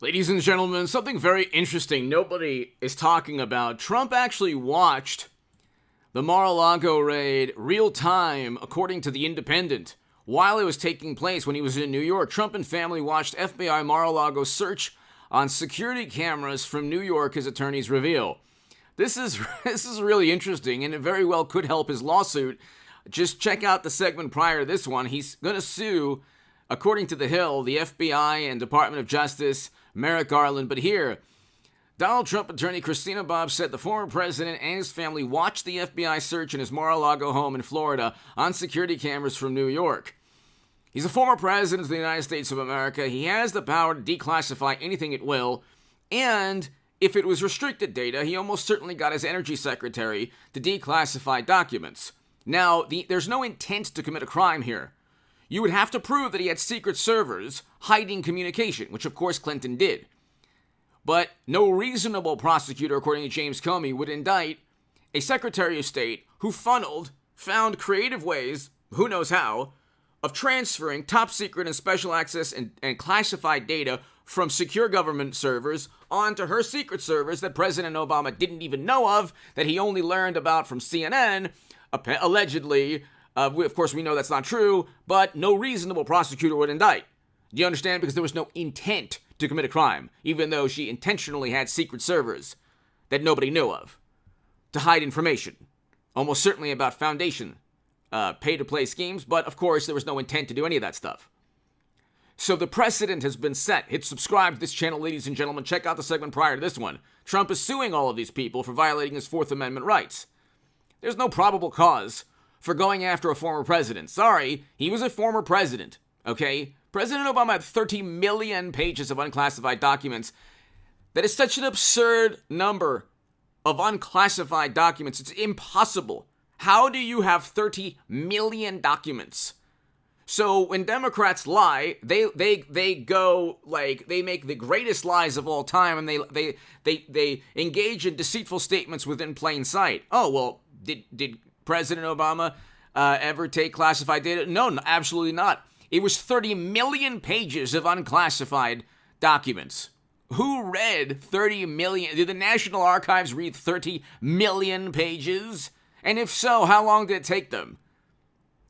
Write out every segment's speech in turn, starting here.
Ladies and gentlemen, something very interesting nobody is talking about. Trump actually watched the Mar-a-Lago raid real time, according to The Independent. While it was taking place when he was in New York, Trump and family watched FBI Mar-a-Lago search on security cameras from New York, his attorneys reveal. This is really interesting, and it very well could help his lawsuit. Just check out the segment prior to this one. He's going to sue, according to The Hill, the FBI and Department of Justice, Merrick Garland. But here, Donald Trump attorney Christina Bobb said the former president and his family watched the FBI search in his Mar-a-Lago home in Florida on security cameras from New York. He's a former president of the United States of America. He has the power to declassify anything at will, and if it was restricted data, he almost certainly got his energy secretary to declassify documents. Now, there's no intent to commit a crime here. You would have to prove that he had secret servers hiding communication, which of course Clinton did. But no reasonable prosecutor, according to James Comey, would indict a Secretary of State who found creative ways, who knows how, of transferring top secret and special access and classified data from secure government servers onto her secret servers that President Obama didn't even know of, that he only learned about from CNN, allegedly. Of course, we know that's not true, but no reasonable prosecutor would indict. Do you understand? Because there was no intent to commit a crime, even though she intentionally had secret servers that nobody knew of to hide information, almost certainly about foundation pay-to-play schemes, but of course, there was no intent to do any of that stuff. So the precedent has been set. Hit subscribe to this channel, ladies and gentlemen. Check out the segment prior to this one. Trump is suing all of these people for violating his Fourth Amendment rights. There's no probable cause for going after a former president. Sorry, he was a former president, okay? President Obama had 30 million pages of unclassified documents. That is such an absurd number of unclassified documents. It's impossible. How do you have 30 million documents? So when Democrats lie, they go like they make the greatest lies of all time, and they engage in deceitful statements within plain sight. Oh, well, did President Obama ever take classified data? No, absolutely not. It was 30 million pages of unclassified documents. Who read 30 million? Did the National Archives read 30 million pages? And if so, how long did it take them?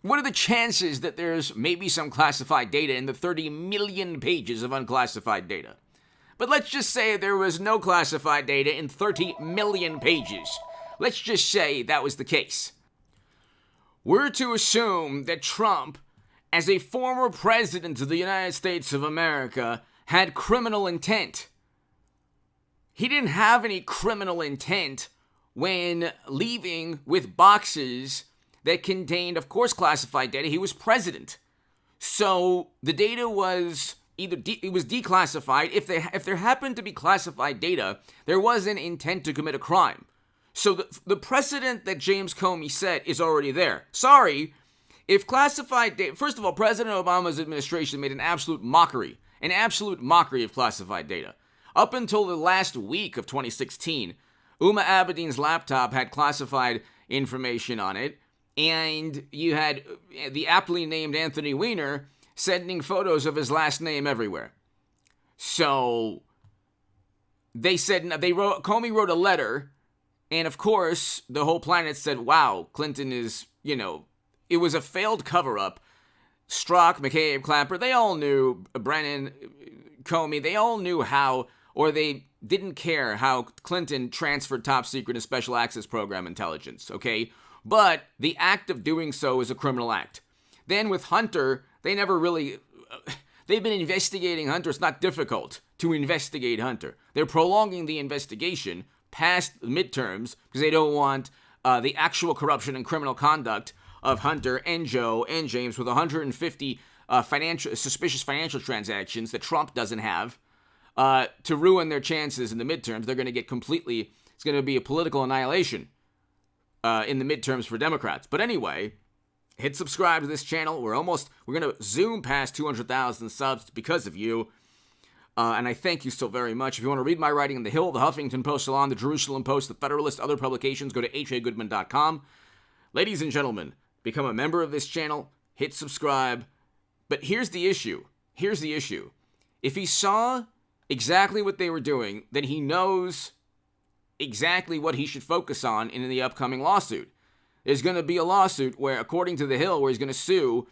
What are the chances that there's maybe some classified data in the 30 million pages of unclassified data? But let's just say there was no classified data in 30 million pages. Let's just say that was the case. We're to assume that Trump, as a former president of the United States of America, had criminal intent. He didn't have any criminal intent when leaving with boxes that contained, of course, classified data. He was president. So the data was either it was declassified. If there happened to be classified data, there was an intent to commit a crime. So the precedent that James Comey set is already there. Sorry, if classified data... First of all, President Obama's administration made an absolute mockery of classified data. Up until the last week of 2016, Uma Abedin's laptop had classified information on it, and you had the aptly named Anthony Weiner sending photos of his last name everywhere. So they said Comey wrote a letter, and of course the whole planet said, "Wow, Clinton is, it was a failed cover-up." Strzok, McCabe, Clapper, they all knew, Brennan, Comey, they all knew how, or they didn't care how Clinton transferred top secret and special access program intelligence, okay? But the act of doing so is a criminal act. Then with Hunter, they never really... they've been investigating Hunter. It's not difficult to investigate Hunter. They're prolonging the investigation past the midterms because they don't want the actual corruption and criminal conduct of Hunter and Joe and James with 150 suspicious financial transactions that Trump doesn't have to ruin their chances in the midterms. They're going to get completely... It's going to be a political annihilation in the midterms for Democrats. But anyway, hit subscribe to this channel. We're going to zoom past 200,000 subs because of you. And I thank you so very much. If you want to read my writing in The Hill, the Huffington Post, Salon, the Jerusalem Post, the Federalist, other publications, go to hagoodman.com. Ladies and gentlemen, become a member of this channel. Hit subscribe. But here's the issue. If he saw exactly what they were doing, then he knows exactly what he should focus on in the upcoming lawsuit. There's going to be a lawsuit where, according to The Hill, where he's going to sue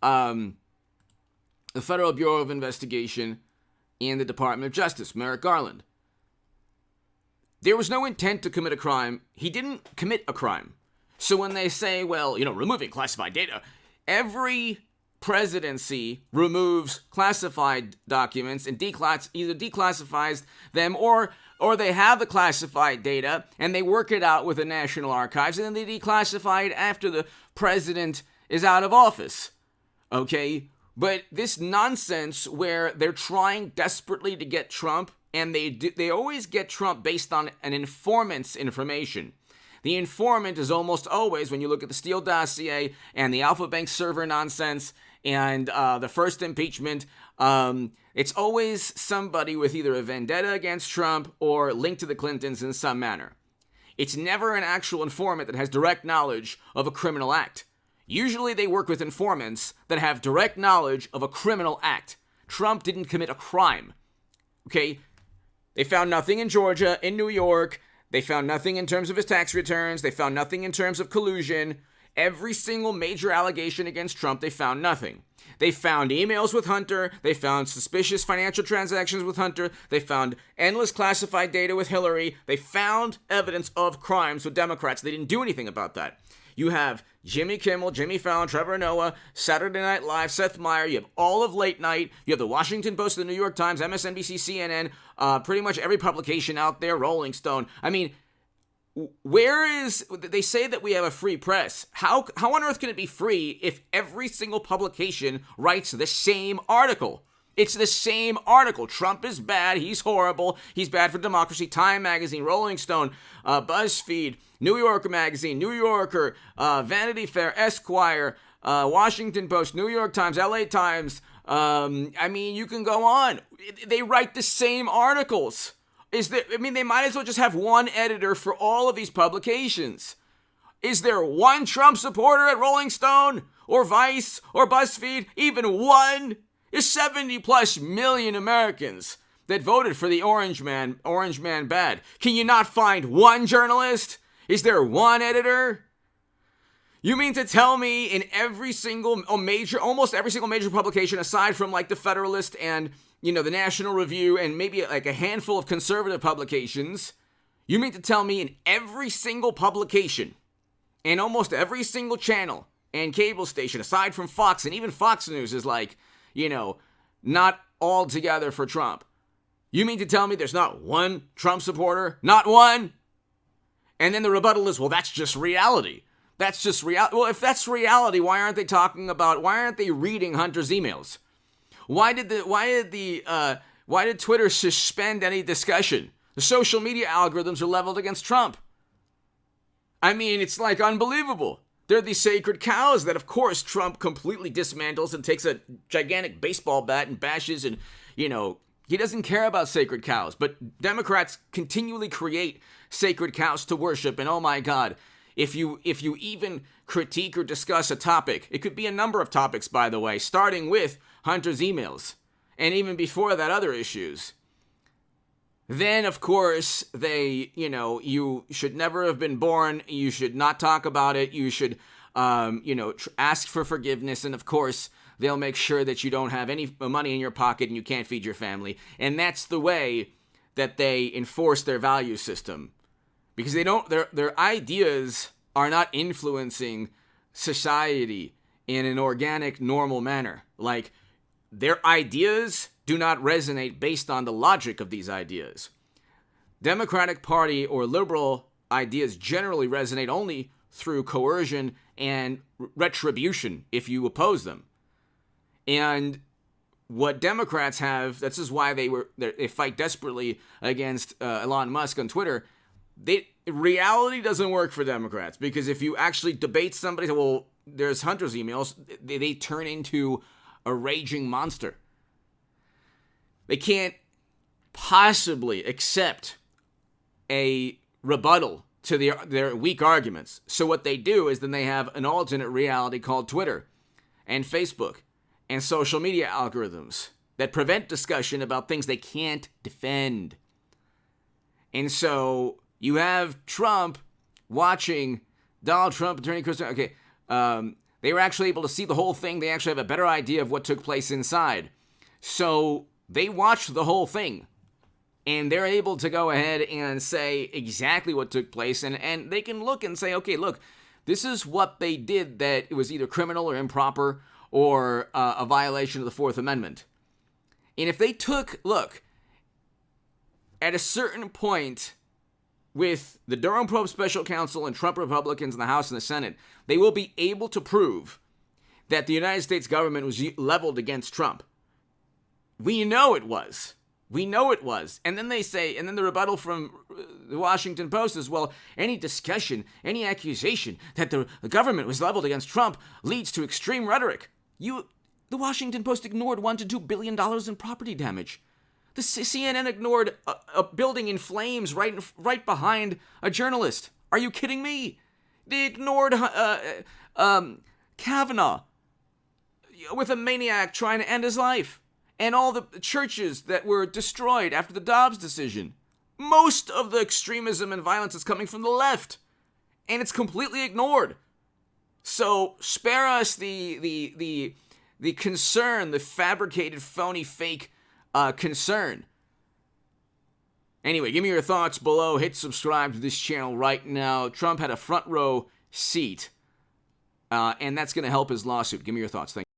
the Federal Bureau of Investigation and the Department of Justice, Merrick Garland. There was no intent to commit a crime. He didn't commit a crime. So when they say, well, removing classified data, every presidency removes classified documents and either declassifies them or they have the classified data and they work it out with the National Archives and then they declassify it after the president is out of office. Okay? But this nonsense where they're trying desperately to get Trump, and they always get Trump based on an informant's information. The informant is almost always, when you look at the Steele dossier and the Alpha Bank server nonsense and the first impeachment, it's always somebody with either a vendetta against Trump or linked to the Clintons in some manner. It's never an actual informant that has direct knowledge of a criminal act. Usually they work with informants that have direct knowledge of a criminal act. Trump didn't commit a crime. Okay? They found nothing in Georgia, in New York. They found nothing in terms of his tax returns. They found nothing in terms of collusion. Every single major allegation against Trump, they found nothing. They found emails with Hunter. They found suspicious financial transactions with Hunter. They found endless classified data with Hillary. They found evidence of crimes with Democrats. They didn't do anything about that. You have Jimmy Kimmel, Jimmy Fallon, Trevor Noah, Saturday Night Live, Seth Meyers. You have all of late night. You have the Washington Post, the New York Times, MSNBC, CNN, pretty much every publication out there, Rolling Stone. I mean, they say that we have a free press. How on earth can it be free if every single publication writes the same article? It's the same article. Trump is bad. He's horrible. He's bad for democracy. Time Magazine, Rolling Stone, BuzzFeed, New Yorker Magazine, New Yorker, Vanity Fair, Esquire, Washington Post, New York Times, LA Times. I mean, you can go on. They write the same articles. They might as well just have one editor for all of these publications. Is there one Trump supporter at Rolling Stone or Vice or BuzzFeed? Even one? There's 70 plus million Americans that voted for the orange man bad. Can you not find one journalist? Is there one editor? You mean to tell me in almost every single major publication, aside from like the Federalist and, the National Review and maybe like a handful of conservative publications, you mean to tell me in every single publication, in almost every single channel and cable station, aside from Fox, and even Fox News is like, not all together for Trump. You mean to tell me there's not one Trump supporter? Not one? And then the rebuttal is, well, that's just reality. That's just reality. Well, if that's reality, why aren't they reading Hunter's emails? Why did Twitter suspend any discussion? The social media algorithms are leveled against Trump. I mean, it's like unbelievable. They're these sacred cows that, of course, Trump completely dismantles and takes a gigantic baseball bat and bashes and, he doesn't care about sacred cows. But Democrats continually create sacred cows to worship. And oh my God, if you even critique or discuss a topic, it could be a number of topics, by the way, starting with Hunter's emails and even before that, other issues. Then, of course, you should never have been born. You should not talk about it. You should, ask for forgiveness. And, of course, they'll make sure that you don't have any money in your pocket and you can't feed your family. And that's the way that they enforce their value system. Because their ideas are not influencing society in an organic, normal manner. Like, their ideas do not resonate based on the logic of these ideas. Democratic Party or liberal ideas generally resonate only through coercion and retribution if you oppose them. And what Democrats have, this is why they fight desperately against Elon Musk on Twitter. Reality doesn't work for Democrats, because if you actually debate somebody, well, there's Hunter's emails, they turn into a raging monster. They can't possibly accept a rebuttal to their weak arguments. So what they do is then they have an alternate reality called Twitter and Facebook and social media algorithms that prevent discussion about things they can't defend. And so you have Trump watching Donald Trump, Attorney Chris. Okay, they were actually able to see the whole thing. They actually have a better idea of what took place inside. So they watched the whole thing. And they're able to go ahead and say exactly what took place. And they can look and say, okay, look, this is what they did that it was either criminal or improper or a violation of the Fourth Amendment. And if they look, at a certain point with the Durham Probe Special Counsel and Trump Republicans in the House and the Senate, they will be able to prove that the United States government was leveled against Trump. We know it was. We know it was. And then they say, and then the rebuttal from the Washington Post is, well, any discussion, any accusation that the government was leveled against Trump leads to extreme rhetoric. The Washington Post ignored $1 to $2 billion in property damage. The CNN ignored a building in flames right behind a journalist. Are you kidding me? They ignored Kavanaugh with a maniac trying to end his life. And all the churches that were destroyed after the Dobbs decision. Most of the extremism and violence is coming from the left. And it's completely ignored. So spare us the concern, the fabricated, phony, fake concern. Anyway, give me your thoughts below. Hit subscribe to this channel right now. Trump had a front row seat. And that's going to help his lawsuit. Give me your thoughts. Thank you.